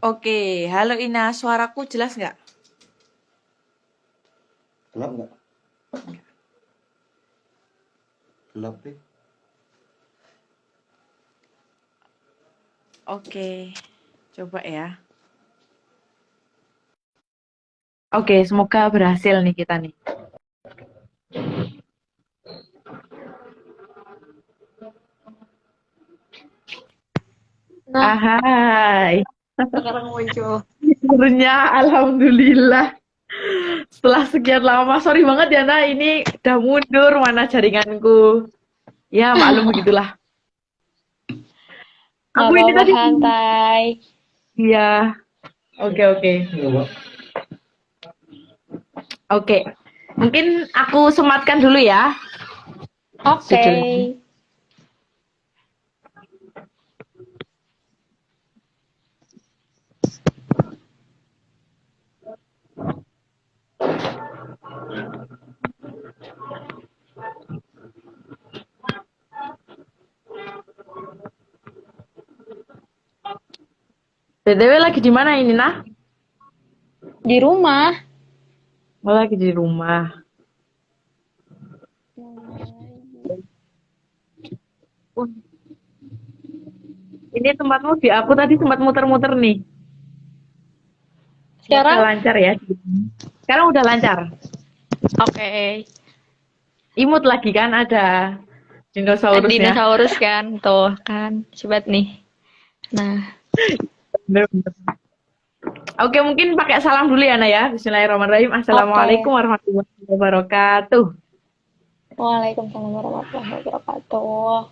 Oke, halo Ina, suaraku jelas nggak? Gelap nggak? Gelap deh. Oke, coba ya. Oke, semoga berhasil nih kita nih. Nah, Ahai, sekarang muncul. akhirnya alhamdulillah. Setelah sekian lama, sorry banget ya Nah, ini udah mundur mana jaringanku. Ya, maklum begitulah. Nggak Aku ini apa-apa, tadi, santai. iya, oke. Coba. Oke, mungkin aku sematkan dulu ya Oke. judulnya. BTW lagi di mana ini, Nah? Di rumah. Oh, lagi di rumah. Ini tempatmu di aku tadi sempat muter-muter nih. Semoga Sekarang? lancar ya. Sekarang udah lancar. Oke. Imut lagi kan ada dinosaurusnya. Dinosaurus kan, tuh kan. Coba nih. Nah, Bener-bener. Oke, mungkin pakai salam dulu ya, Nah ya. Bismillahirrahmanirrahim. oke. Assalamualaikum warahmatullahi wabarakatuh. Waalaikumsalam warahmatullahi wabarakatuh.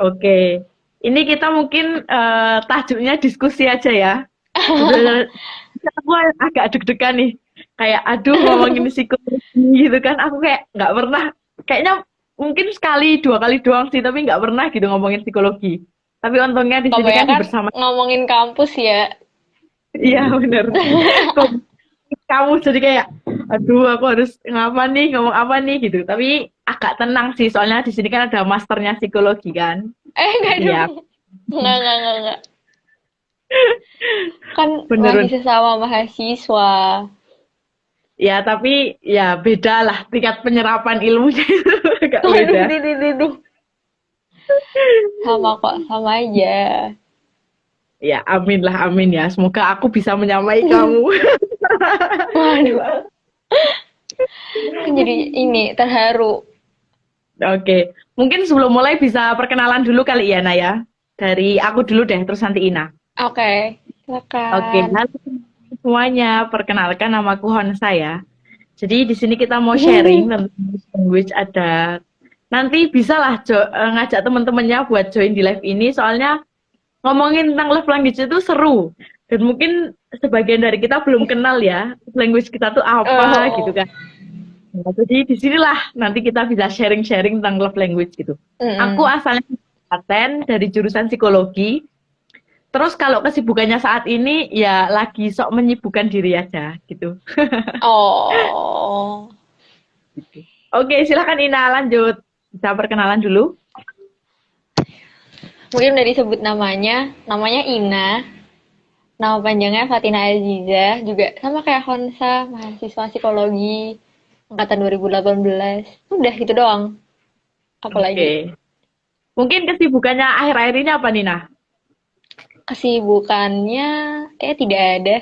Oke. Ini kita mungkin tajuknya diskusi aja ya. Sebenarnya aku agak deg-degan nih. Kayak aduh ngomongin psikologi gitu kan. Aku kayak nggak pernah. Kayaknya mungkin sekali, 2 kali doang sih. Tapi nggak pernah gitu ngomongin psikologi. Tapi untungnya di sini kan Kebanyakan bersama. ngomongin kampus ya. Iya bener. Kok kamu jadi kayak aduh aku harus ngapa nih ngomong apa nih gitu. Tapi agak tenang sih soalnya di sini kan ada masternya psikologi kan. Enggak Jadi dong. ya Enggak. Kan bener. masih sesama mahasiswa. Ya tapi ya beda lah tingkat penyerapan ilmunya itu agak Waduh, beda. duh. Sama kok, sama aja. Ya amin lah amin ya. Semoga aku bisa menyamai kamu. Waduh, kan jadi ini terharu. Oke, mungkin sebelum mulai bisa perkenalan dulu kali ya Naya. Dari aku dulu deh, terus nanti Ina. Oke, Oke, silakan. halo semuanya. Perkenalkan namaku Honsa ya. Jadi di sini kita mau sharing tentang language ada. Nanti bisa lah ngajak teman-temannya buat join di live ini. Soalnya ngomongin tentang love language itu seru. Dan mungkin sebagian dari kita belum kenal ya language kita tuh apa gitu Oh, kan. Nah, jadi disinilah nanti kita bisa sharing-sharing tentang love language gitu. Aku mm-mm. asalnya Klaten dari jurusan psikologi. Terus kalau kesibukannya saat ini ya lagi sok menyibukkan diri aja gitu. Oh, Oke, silakan Ina lanjut. Bisa perkenalan dulu. mungkin udah disebut namanya Ina, nama panjangnya Fatina Aziza, juga sama kayak Honsa, mahasiswa psikologi, angkatan 2018. Udah gitu doang, apalagi. Oke. Mungkin kesibukannya akhir-akhir ini apa Nina? Kesibukannya kayak tidak ada.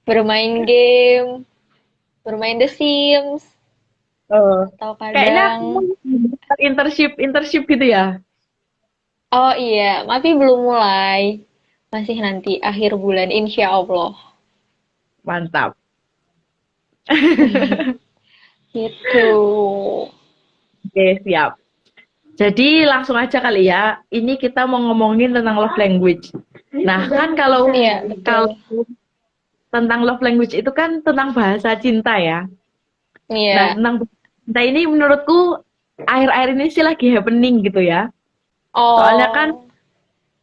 Bermain game, bermain The Sims, Oh, atau kayaknya kadang kamu internship gitu ya. oh iya, tapi belum mulai. Masih nanti akhir bulan, insya Allah. Mantap. Gitu. Oke, siap. Jadi langsung aja kali ya. Ini kita mau ngomongin tentang love language. Nah, kan kalau Iya, kalau betul. tentang love language itu kan tentang bahasa cinta ya. Nah, Iya. tentang bahasa cinta ini menurutku akhir-akhir ini sih lagi happening gitu ya. Soalnya kan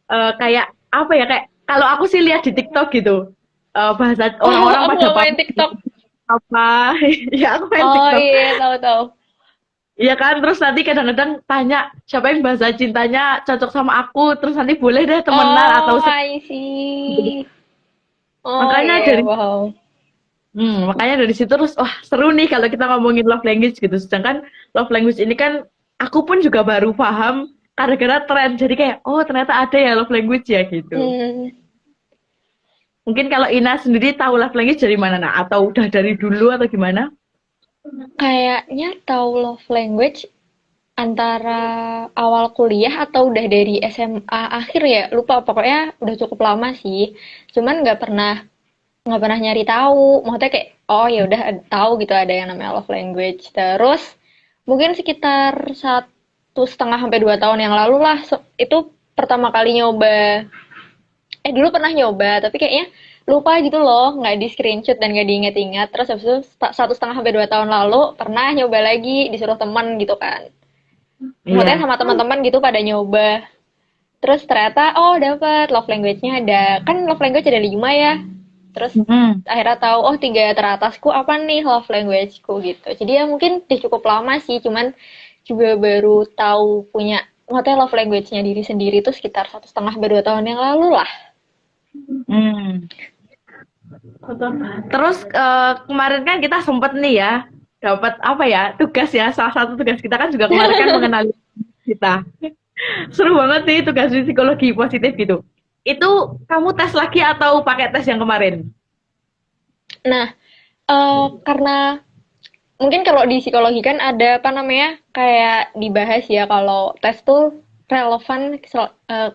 Oh. kayak apa ya kayak kalau aku sih lihat di TikTok gitu. Bahasa Oh, orang-orang aku pada nggak main pamer TikTok. apa. Ya aku main Oh TikTok. iya, tahu-tahu. Iya kan, terus nanti kadang-kadang tanya siapa yang bahasa cintanya cocok sama aku, terus nanti boleh deh temenan atau Oh, I see. Oh makanya iya, dari wow. makanya dari situ terus wah seru nih kalau kita ngomongin love language gitu. Sedangkan love language ini kan aku pun juga baru paham gara-gara tren. Jadi kayak oh ternyata ada ya love language ya gitu. Hmm, Mungkin kalau Ina sendiri tahu love language dari mana nah atau udah dari dulu atau gimana? kayaknya tahu love language antara awal kuliah atau udah dari SMA akhir ya, lupa pokoknya udah cukup lama sih. Cuman nggak pernah nyari tahu. Maksudnya kayak oh ya udah tahu gitu ada yang namanya love language. Terus mungkin sekitar 1,5 sampai 2 tahun yang lalu lah itu pertama kali nyoba. Dulu pernah nyoba tapi kayaknya lupa gitu loh, nggak di screenshot dan nggak diinget-inget. Terus habis itu 1,5 sampai 2 tahun lalu pernah nyoba lagi disuruh teman gitu kan. Maksudnya Iya. sama teman-teman gitu pada nyoba. Terus ternyata oh dapat love language-nya ada. Kan love language ada 5 ya. Terus Mm. akhirnya tahu oh 3 teratasku apa nih love language-ku gitu. Jadi ya mungkin udah cukup lama sih, cuman juga baru tahu punya maksudnya love language-nya diri sendiri tuh sekitar 1,5 sampai 2 tahun yang lalu lah. Hmm. Terus kemarin kan kita sempet nih ya dapat apa ya tugas ya salah satu tugas kita kan juga kemarin kan mengenali kita. Seru banget nih tugas di psikologi positif gitu. Itu kamu tes lagi atau pakai tes yang kemarin? Nah, karena mungkin kalau di psikologi kan ada apa namanya kayak dibahas ya kalau tes tuh relevan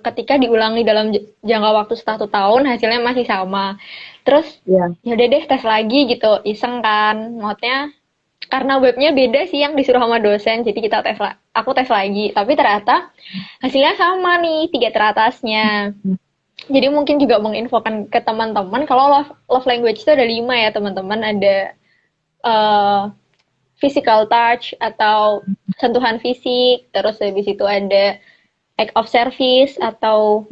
ketika diulangi dalam jangka waktu 1 tahun hasilnya masih sama. Terus Iya. ya udah deh tes lagi gitu, iseng kan. Maksudnya karena webnya beda sih yang disuruh sama dosen, jadi aku tes lagi. Tapi ternyata hasilnya sama nih 3 teratasnya. Jadi mungkin juga menginfokan ke teman-teman kalau love language itu ada 5 ya teman-teman. Ada eh, physical touch atau sentuhan fisik, terus habis itu ada act of service atau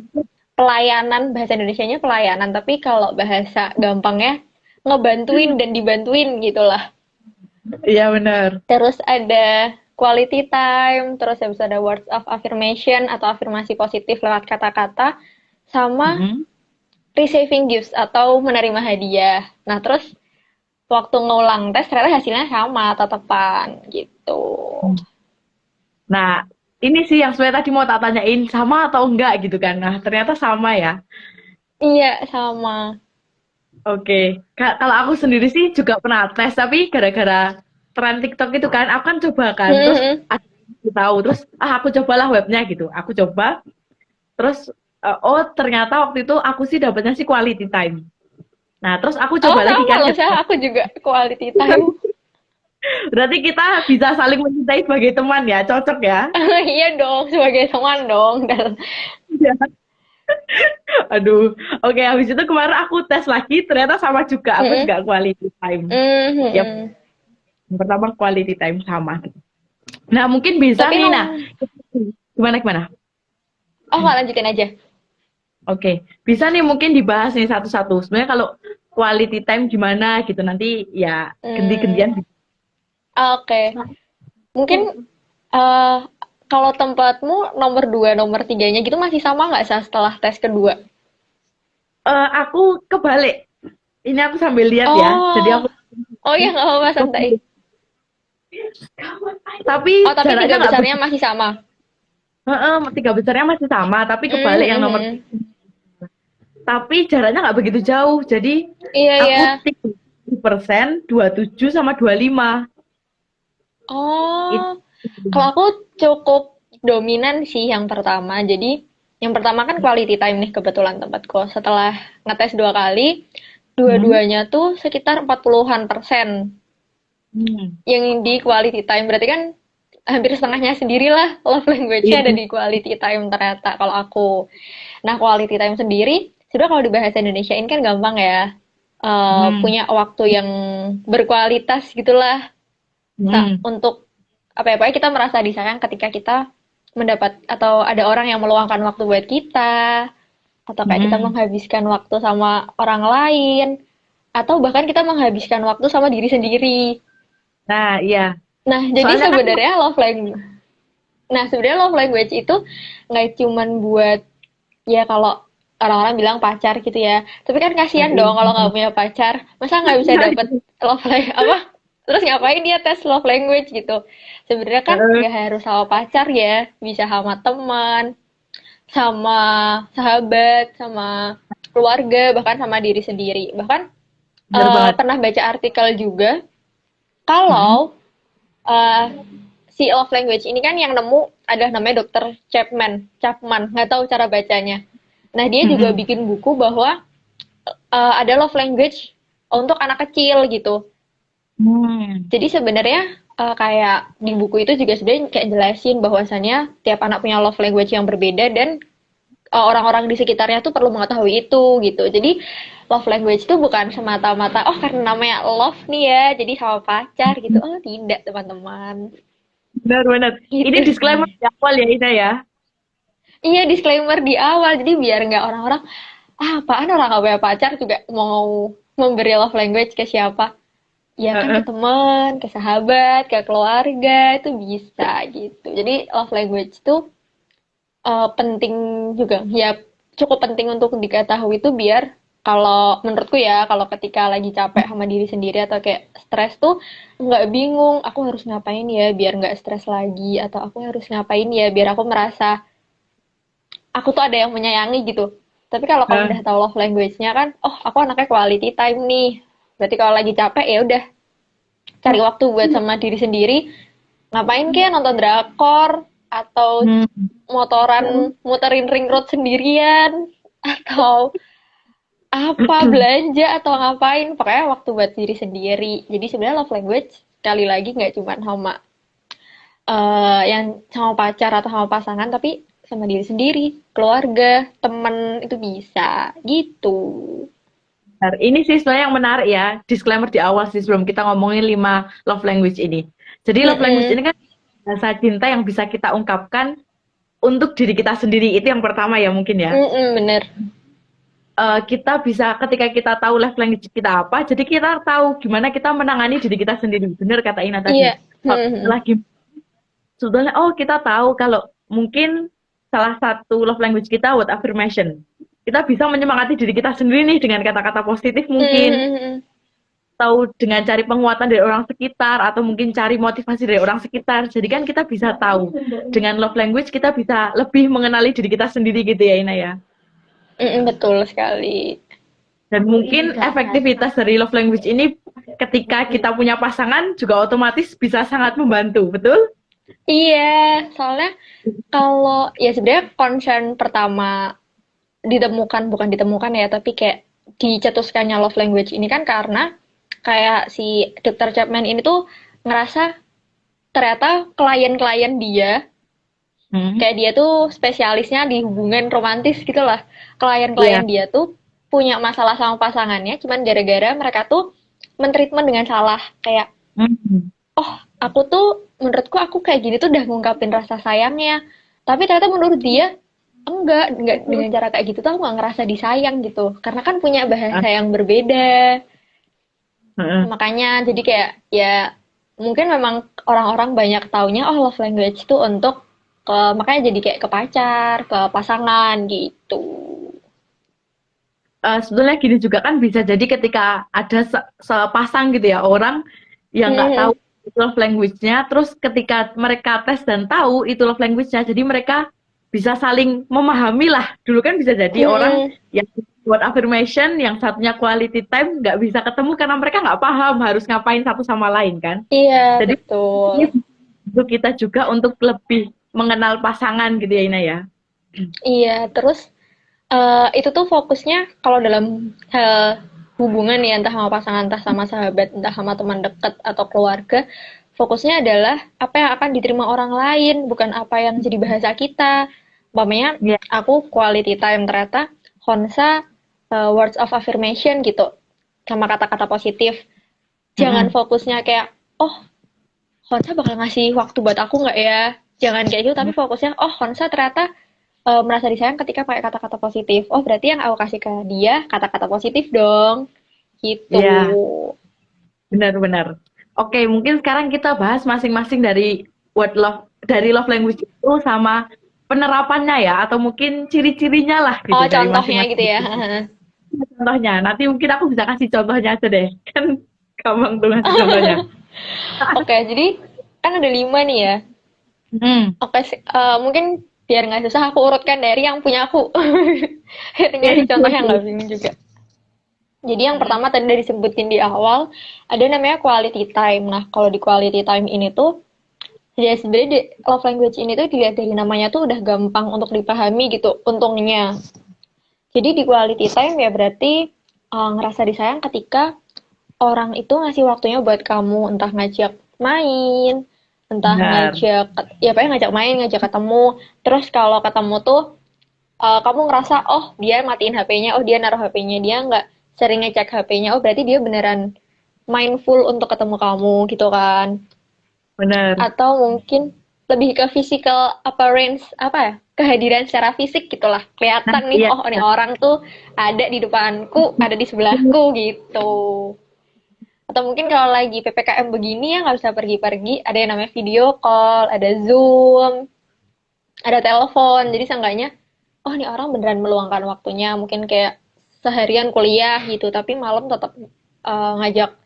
pelayanan, bahasa Indonesianya pelayanan, tapi kalau bahasa gampangnya ngebantuin dan dibantuin gitulah. Iya benar. Terus ada quality time, terus habis itu ada words of affirmation atau afirmasi positif lewat kata-kata, sama Mm-mm. receiving gifts atau menerima hadiah. Nah, terus waktu ngulang tes ternyata hasilnya sama, tetepan gitu. Nah, ini sih yang sebenarnya tadi mau tak tanyain sama atau enggak gitu kan. Nah, ternyata sama ya. Iya, sama. Oke. Kalau aku sendiri sih juga pernah tes, tapi gara-gara tren TikTok itu kan, aku kan coba kan. Terus Mhm. ada yang tahu, terus aku cobalah webnya gitu. Aku coba, terus oh ternyata waktu itu aku sih dapatnya sih quality time. Nah, terus aku Oh, coba lagi sama kan. loh, saya aku juga quality time. Berarti kita bisa saling mencintai sebagai teman ya, cocok ya. Iya dong, sebagai teman dong. Dan Aduh, oke habis itu kemarin aku tes lagi, ternyata sama juga, aku Mhm. juga quality time. Ya, Mhm. yang pertama quality time sama. Nah, mungkin bisa Tapi nih, nah, gimana gimana? oh nggak lanjutin aja. Oke, bisa nih mungkin dibahas nih satu-satu. Sebenarnya kalau quality time gimana gitu nanti ya Hmm, ganti-gantian. oke. Mungkin eh kalau tempatmu nomor 2, nomor tiganya gitu masih sama nggak sih setelah tes kedua? Aku kebalik. Ini aku sambil lihat ya. Jadi Oh, aku oh ya nggak apa-apa santai. tapi Oh tapi tiga jaraknya nggak besarnya begitu. masih sama. Tiga besarnya masih sama, tapi Mhm, kebalik yang nomor mhm. tapi jaraknya nggak begitu jauh. Jadi Iya aku ya. 30%, 27 sama 25. Oh, Itu. kalau aku cukup dominan sih yang pertama. Jadi yang pertama kan quality time nih kebetulan tempatku. Setelah ngetes 2 kali, Hmm. dua-duanya tuh sekitar 40-an persen Hmm. yang di quality time. Berarti kan hampir setengahnya sendirilah love language-nya ada Iya. di quality time ternyata kalau aku. Nah, quality time sendiri, sudah kalau di bahasa Indonesia ini kan gampang ya. Hmm. Punya waktu yang berkualitas gitulah Hmm. untuk apa ya, pokoknya kita merasa disayang ketika kita mendapat atau ada orang yang meluangkan waktu buat kita, atau kayak kita Hmm. menghabiskan waktu sama orang lain, atau bahkan kita menghabiskan waktu sama diri sendiri. Nah, iya. Nah, jadi Soalnya kan sebenarnya love language. Nah, sebenarnya love language itu nggak cuman buat ya kalau orang-orang bilang pacar gitu ya. Tapi kan kasihan dong kalau nggak punya pacar. Masa nggak bisa dapet love language apa? Terus ngapain dia tes love language gitu? Sebenarnya kan nggak harus sama pacar ya, bisa sama teman, sama sahabat, sama keluarga, bahkan sama diri sendiri. Bahkan bener banget. pernah baca artikel juga Mm-mm. kalau eh, si love language ini kan yang nemu ada namanya dokter Chapman, nggak tahu cara bacanya. Nah, dia juga Mm-mm. bikin buku bahwa ada love language untuk anak kecil gitu. Hmm. Jadi sebenarnya kayak di buku itu juga sebenarnya kayak jelasin bahwasannya tiap anak punya love language yang berbeda dan orang-orang di sekitarnya tuh perlu mengetahui itu gitu. Jadi love language itu bukan semata-mata oh karena namanya love nih ya, jadi sama pacar gitu. Oh, tidak, teman-teman. Benar-benar. Ini Gitu. disclaimer di awal ya Ina ya. Iya, disclaimer di awal. Jadi biar nggak orang-orang, ah, apaan orang nggak punya pacar juga mau memberi love language ke siapa? Ya kan ke Heeh. teman, ke sahabat, ke keluarga, itu bisa gitu. Jadi love language itu penting juga. Ya cukup penting untuk diketahui itu biar kalau menurutku ya, kalau ketika lagi capek sama diri sendiri atau kayak stres tuh nggak bingung, aku harus ngapain ya biar nggak stres lagi, atau aku harus ngapain ya biar aku merasa aku tuh ada yang menyayangi gitu. Tapi kalau kamu Heeh. udah tahu love language-nya kan, oh aku anaknya quality time nih. Berarti kalau lagi capek ya udah cari waktu buat sama diri sendiri. Ngapain kayak nonton drakor atau Hmm. motoran muterin ring road sendirian atau apa belanja atau ngapain pokoknya waktu buat diri sendiri. Jadi sebenarnya love language sekali lagi nggak cuma sama yang sama pacar atau sama pasangan tapi sama diri sendiri, keluarga, temen itu bisa gitu. Benar. Ini sih sebenarnya yang menarik ya, disclaimer di awal sih sebelum kita ngomongin 5 love language ini. Jadi love language Mm-mm. ini kan bahasa cinta yang bisa kita ungkapkan untuk diri kita sendiri. Itu yang pertama ya mungkin ya. Mm-mm, bener. Kita bisa ketika kita tahu love language kita apa, jadi kita tahu gimana kita menangani diri kita sendiri. Benar kata Ina tadi. Iya. Kalau Mm-mm. lagi sebetulnya oh kita tahu kalau mungkin salah satu love language kita word affirmation. Kita bisa menyemangati diri kita sendiri nih dengan kata-kata positif mungkin, Mm-mm. atau dengan cari penguatan dari orang sekitar, atau mungkin cari motivasi dari orang sekitar. Jadi kan kita bisa tahu dengan love language kita bisa lebih mengenali diri kita sendiri gitu ya Ina ya. Mm-mm, betul sekali. Dan mungkin efektivitas dari love language ini ketika kita punya pasangan juga otomatis bisa sangat membantu, betul? Iya, soalnya kalau ya sebenarnya concern pertama bukan ditemukan ya, tapi kayak dicetuskannya love language ini kan karena kayak si Dr. Chapman ini tuh ngerasa ternyata klien-klien dia Hmm. kayak dia tuh spesialisnya di hubungan romantis gitu lah. Iya. Klien-klien dia tuh punya masalah sama pasangannya cuman gara-gara mereka tuh mentreatment dengan salah. Kayak, Hmm. oh aku tuh menurutku aku kayak gini tuh udah ngungkapin rasa sayangnya. Tapi ternyata menurut dia enggak dengan cara kayak gitu tuh aku nggak ngerasa disayang gitu. Karena kan punya Ah, bahasa yang berbeda. heeh. Makanya jadi kayak ya mungkin memang orang-orang banyak taunya oh love language itu untuk makanya jadi kayak ke pacar, ke pasangan gitu. Sebetulnya gini juga kan bisa jadi ketika ada sepasang gitu ya orang yang nggak tahu Mhm. itu love language-nya, terus ketika mereka tes dan tahu itu love language-nya, jadi mereka bisa saling memahami lah. Dulu kan bisa jadi orang Mhm. yang buat affirmation, yang satunya quality time nggak bisa ketemu karena mereka nggak paham harus ngapain satu sama lain kan. Iya, Jadi betul. ini untuk kita juga untuk lebih mengenal pasangan gitu ya Ina ya. Iya, terus itu tuh fokusnya kalau dalam hubungan ya entah sama pasangan, entah sama sahabat, entah sama teman dekat atau keluarga, fokusnya adalah apa yang akan diterima orang lain, bukan apa yang jadi bahasa kita. Umpamanya Iya. aku quality time ternyata Honsa words of affirmation gitu sama kata-kata positif. Jangan Mm-mm. fokusnya kayak oh Honsa bakal ngasih waktu buat aku nggak ya? Jangan kayak gitu, tapi fokusnya, oh Honsa ternyata merasa disayang ketika pakai kata-kata positif. Oh berarti yang aku kasih ke dia kata-kata positif dong, gitu. Iya. Benar-benar. Oke, mungkin sekarang kita bahas masing-masing dari love language itu sama penerapannya ya, atau mungkin ciri-cirinya lah Oh, gitu dari contohnya gitu masing-masing. ya. Contohnya, nanti mungkin aku bisa kasih contohnya aja deh. Kan gampang tuh ngasih contohnya. Oke, jadi kan ada 5 nih ya. Hmm. Oke, mungkin biar nggak susah aku urutkan dari yang punya aku. Biar Ya, ngasih contoh yang betul. nggak bingung juga. Jadi yang pertama tadi udah disebutin di awal, ada namanya quality time. Nah, kalau di quality time ini tuh, ya sebenarnya love language ini tuh dilihat dari namanya tuh udah gampang untuk dipahami gitu, untungnya. Jadi di quality time ya berarti ngerasa disayang ketika orang itu ngasih waktunya buat kamu, entah ngajak main, entah Benar. ngajak, ya pokoknya ngajak main, ngajak ketemu. Terus kalau ketemu tuh kamu ngerasa, oh dia matiin HP-nya, oh dia naruh HP-nya, dia nggak sering ngecek HP-nya, oh berarti dia beneran mindful untuk ketemu kamu gitu kan. Benar. Atau mungkin lebih ke physical appearance, apa ya, kehadiran secara fisik gitulah. Nah, Kelihatan nih, iya. oh ini orang tuh ada di depanku, ada di sebelahku gitu. Atau mungkin kalau lagi PPKM begini ya nggak bisa pergi-pergi, ada yang namanya video call, ada Zoom, ada telepon. Jadi seenggaknya, oh ini orang beneran meluangkan waktunya. Mungkin kayak seharian kuliah gitu, tapi malam tetap ngajak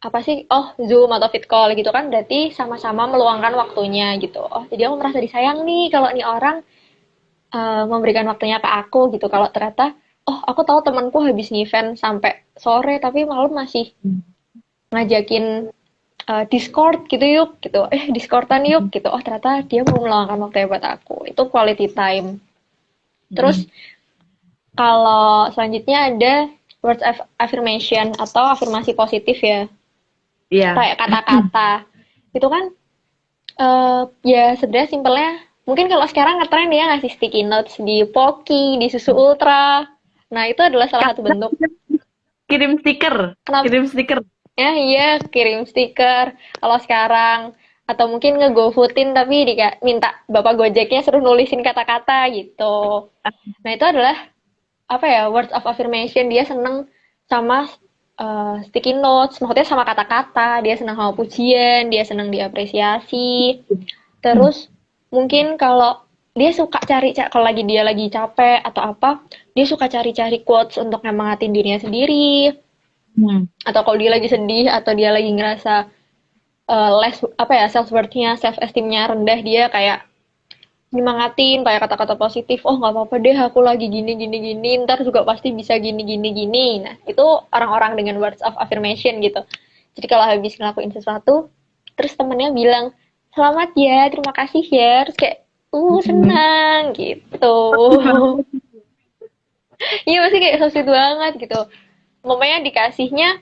apa sih? Oh Zoom atau fit call gitu kan. Berarti sama-sama meluangkan waktunya gitu. Oh jadi aku merasa disayang nih kalau ini orang memberikan waktunya ke aku gitu. Kalau ternyata, oh aku tahu temanku habis event sampai sore, tapi malam masih ngajakin Discord gitu yuk gitu Discordan yuk gitu, oh ternyata dia mau meluangkan waktu buat aku, itu quality time. Terus Hmm. kalau selanjutnya ada words of affirmation atau afirmasi positif ya, Iya. kayak kata-kata itu kan ya sebenarnya simpelnya mungkin kalau sekarang ngetren ya ngasih sticky notes di Pocky, di Susu Ultra. Nah itu adalah salah satu bentuk. Kirim stiker. Kenapa? Kirim stiker. Ya iya, kirim stiker kalau sekarang. Atau mungkin nge-GoFoodin tapi minta bapak Gojeknya suruh nulisin kata-kata gitu. Nah itu adalah apa ya, words of affirmation. Dia seneng sama sticky notes, maksudnya sama kata-kata. Dia seneng sama pujian, dia seneng diapresiasi. Terus mungkin kalau dia suka cari, kalau lagi dia lagi capek atau apa, dia suka cari-cari quotes untuk nyemangatin dirinya sendiri. Hmm. Atau kalau dia lagi sedih atau dia lagi ngerasa less apa ya, self worth-nya, self esteem-nya rendah, dia kayak nyemangatin kayak kata-kata positif, oh nggak apa-apa deh aku lagi gini gini gini, ntar juga pasti bisa gini gini gini. Nah itu orang-orang dengan words of affirmation gitu. Jadi kalau habis ngelakuin sesuatu terus temennya bilang selamat ya, terima kasih ya, terus kayak Hmm. senang gitu. Iya pasti kayak so sweet banget gitu. Mamanya dikasihnya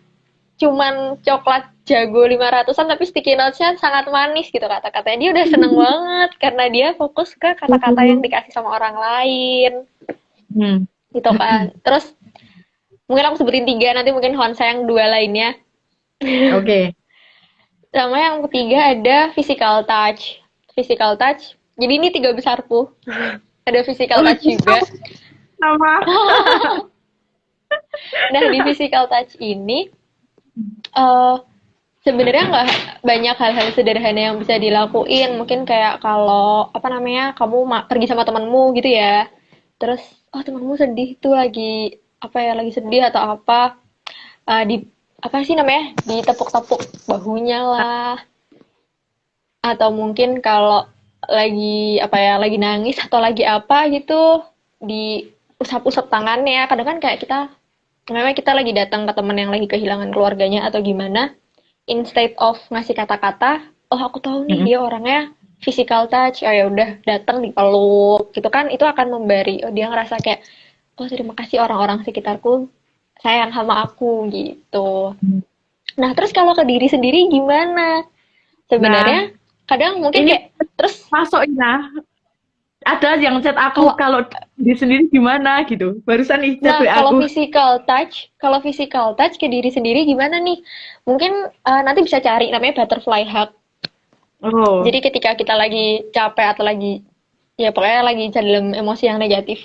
cuman coklat jago 500-an tapi sticky notes-nya sangat manis gitu kata-katanya. Dia udah seneng banget karena dia fokus ke kata-kata yang dikasih sama orang lain Hmm. gitu kan. Terus mungkin aku sebutin 3, nanti mungkin Honsa yang 2 lainnya. Oke. Sama yang ketiga ada physical touch. Physical touch. Jadi ini 3 besarku. Ada physical touch juga. Sama. Nah di physical touch ini eh sebenarnya nggak banyak hal-hal sederhana yang bisa dilakuin. Mungkin kayak kalau apa namanya, kamu pergi sama temanmu gitu ya. Terus oh temanmu sedih tuh, lagi apa ya, lagi sedih atau apa, di apa sih namanya, ditepuk-tepuk bahunya lah. Atau mungkin kalau lagi apa ya, lagi nangis atau lagi apa gitu, diusap-usap tangannya. Kadang kan kayak kita memang kita lagi datang ke teman yang lagi kehilangan keluarganya atau gimana, instead of ngasih kata-kata, oh aku tahu nih Mm-mm. dia orangnya physical touch, oh ya udah datang dipeluk gitu kan, itu akan memberi, oh dia ngerasa kayak oh terima kasih orang-orang sekitarku sayang sama aku gitu. Nah terus kalau ke diri sendiri gimana Nah, sebenarnya, kadang mungkin ini kayak terus masuk Ina. Ada yang chat aku kalau kalau diri sendiri gimana gitu. Barusan nih chat nah WA aku. kalau physical touch ke diri sendiri gimana nih, mungkin nanti bisa cari namanya butterfly hug. Oh. Jadi ketika kita lagi capek atau lagi ya pokoknya lagi dalam emosi yang negatif,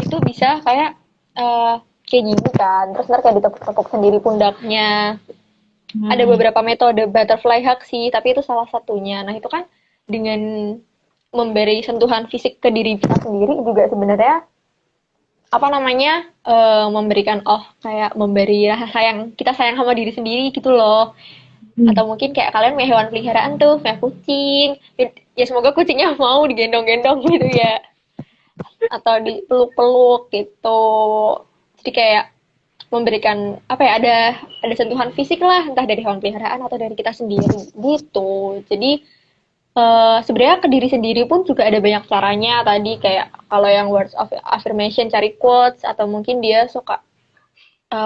itu bisa kayak kayak gini kan, terus ntar kayak ditepuk-tepuk sendiri pundaknya, Ada Hmm. beberapa metode butterfly hug sih, tapi itu salah satunya. Nah, itu kan dengan memberi sentuhan fisik ke diri kita sendiri juga sebenarnya apa namanya memberikan kayak memberi rasa sayang kita sayang sama diri sendiri gitu loh. Hmm. Atau mungkin kayak kalian punya hewan peliharaan tuh, kayak kucing. Ya semoga kucingnya mau digendong-gendong gitu ya. Atau dipeluk-peluk gitu. Jadi kayak memberikan apa ya ada sentuhan fisik lah entah dari hewan peliharaan atau dari kita sendiri gitu. Jadi sebenarnya ke diri sendiri pun juga ada banyak caranya tadi kayak kalau yang words of affirmation cari quotes atau mungkin dia suka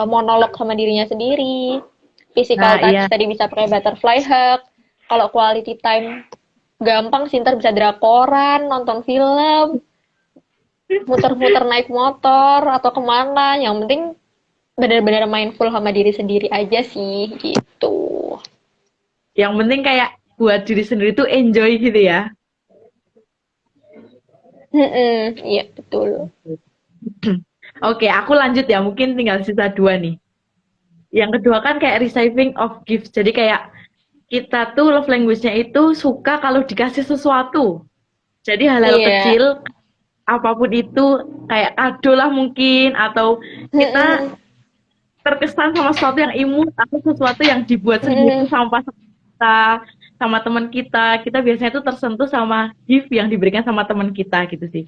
monolog sama dirinya sendiri. Physical Nah, touch iya. tadi bisa pakai butterfly hug. Kalau quality time gampang sih ntar bisa drakoran, nonton film, muter-muter naik motor atau kemana. Yang penting benar-benar mindful sama diri sendiri aja sih gitu. Yang penting kayak buat diri sendiri tuh enjoy gitu ya. Iya betul. Oke, aku lanjut ya. Mungkin tinggal sisa 2 nih. Yang kedua kan kayak receiving of gifts. Jadi kayak kita tuh love language-nya itu suka kalau dikasih sesuatu. Jadi hal-hal Iya. kecil, apapun itu, kayak kado lah mungkin, atau kita Mm-mm. terkesan sama sesuatu yang imut, atau sesuatu yang dibuat sendiri Mm-mm. sama pasangan kita, sama teman kita biasanya tuh tersentuh sama gift yang diberikan sama teman kita gitu sih.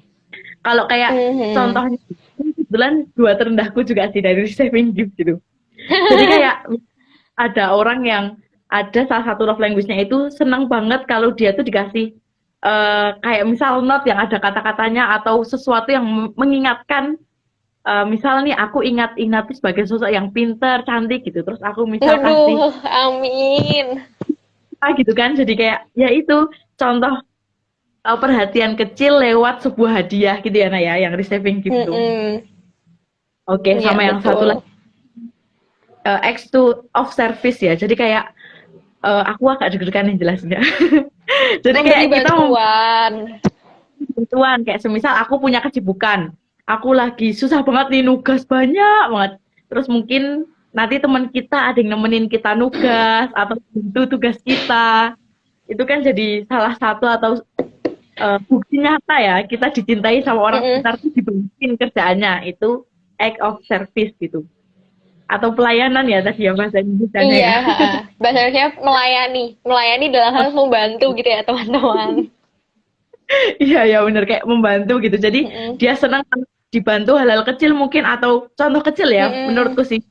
Kalau kayak Mhm. contohnya, kebetulan 2 terendahku juga sih dari receiving gift gitu. Jadi kayak ada orang yang ada salah satu love language-nya itu senang banget kalau dia tuh dikasih kayak misal note yang ada kata-katanya atau sesuatu yang mengingatkan misal nih aku ingat tuh sebagai sosok yang pinter, cantik gitu. Terus aku misal kasih Waduh, amin. gitu kan. Jadi kayak ya itu contoh perhatian kecil lewat sebuah hadiah gitu ya Naya yang receiving gift tuh. Mhm. Oke, Iya, sama yang satu lagi betul. X to of service ya. Jadi kayak aku agak deg-degan nih jelasnya. Jadi Memberi kayak kita bantuan. bantuan kayak semisal aku punya kesibukan, aku lagi susah banget nih nugas banyak banget. Terus mungkin nanti teman kita ada yang nemenin kita nugas atau bantu tugas kita. Itu kan jadi salah satu atau bukti nyata ya kita dicintai sama orang Mhm. sekitar tuh dibantuin kerjaannya. Itu act of service gitu. Atau pelayanan ya tadi ya bahasa Indonesia Iya, ya. heeh. Bahasanya melayani. Melayani dalam hal membantu gitu ya, teman-teman. Iya ya bener kayak membantu gitu. Jadi Mhm. dia senang dibantu hal-hal kecil mungkin atau contoh kecil ya Mhm. menurutku sih.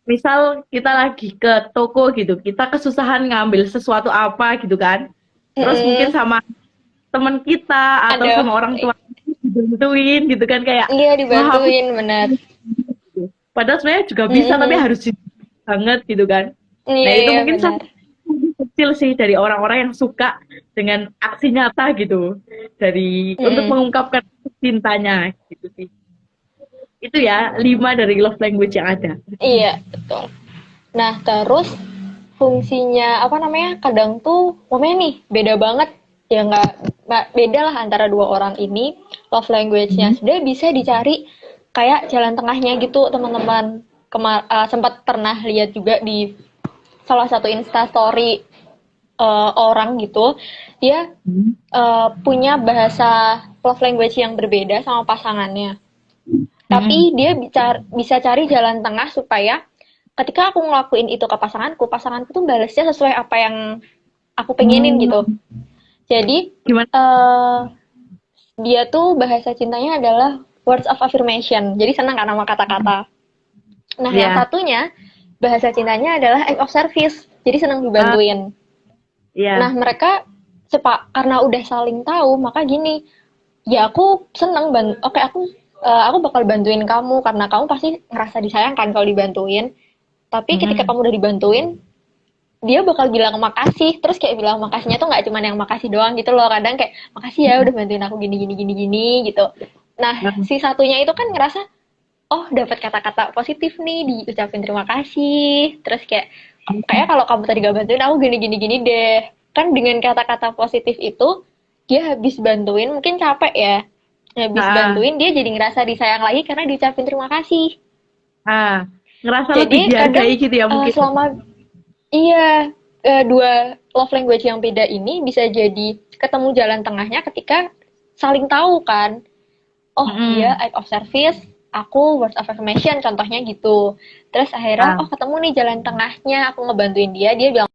Misal kita lagi ke toko gitu, kita kesusahan ngambil sesuatu apa gitu kan. Terus mungkin Mhm. sama teman kita atau Aduh. sama orang tua dibantuin gitu kan kayak Iya, wah aku dibantuin bener. gitu. Padahal sebenarnya juga bisa tapi Mhm. harus banget gitu kan. Nah Iya, itu iya mungkin benar. kecil sih dari orang-orang yang suka dengan aksi nyata gitu dari untuk Mhm. mengungkapkan cintanya gitu sih. Itu ya 5 dari love language yang ada. Iya, betul. Nah, terus fungsinya apa namanya? Kadang tuh momennya nih beda banget. Ya beda lah antara dua orang ini love language-nya. Hmm. Sebenarnya bisa dicari kayak jalan tengahnya gitu, teman-teman. Sempat pernah lihat juga di salah satu Insta story orang gitu. Dia Hmm. punya bahasa love language yang berbeda sama pasangannya. Hmm. Tapi dia bisa cari jalan tengah supaya ketika aku ngelakuin itu ke pasanganku, pasanganku tuh balesnya sesuai apa yang aku pengenin Hmm. gitu. Jadi Gimana? dia tuh bahasa cintanya adalah words of affirmation. Jadi senang kan sama kata-kata. Nah, yang Ya. satunya bahasa cintanya adalah act of service. Jadi senang Ah, dibantuin. Nah, ya. mereka karena udah saling tahu, maka gini, ya aku seneng oke aku bakal bantuin kamu karena kamu pasti ngerasa disayangkan kalau dibantuin. Tapi ketika Hmm. kamu udah dibantuin, dia bakal bilang makasih. Terus kayak bilang makasihnya tuh nggak cuma yang makasih doang gitu loh. Kadang kayak makasih ya udah bantuin aku gini gini gini gini gitu. Nah, Nah, si satunya itu kan ngerasa oh dapat kata-kata positif nih diucapin terima kasih. Terus kayak kalau kamu tadi gak bantuin aku gini gini gini deh. Kan dengan kata-kata positif itu dia habis bantuin mungkin capek ya. Habis ah, bantuin dia jadi ngerasa disayang lagi karena diucapin terima kasih. ah. Ngerasa lebih Jadi kadang dihargai gitu ya mungkin. selama Iya, dua love language yang beda ini bisa jadi ketemu jalan tengahnya ketika saling tahu kan. Oh, dia Mm-mm. act of service, aku words of affirmation, contohnya gitu. Terus akhirnya, Ah. oh ketemu nih jalan tengahnya, aku ngebantuin dia bilang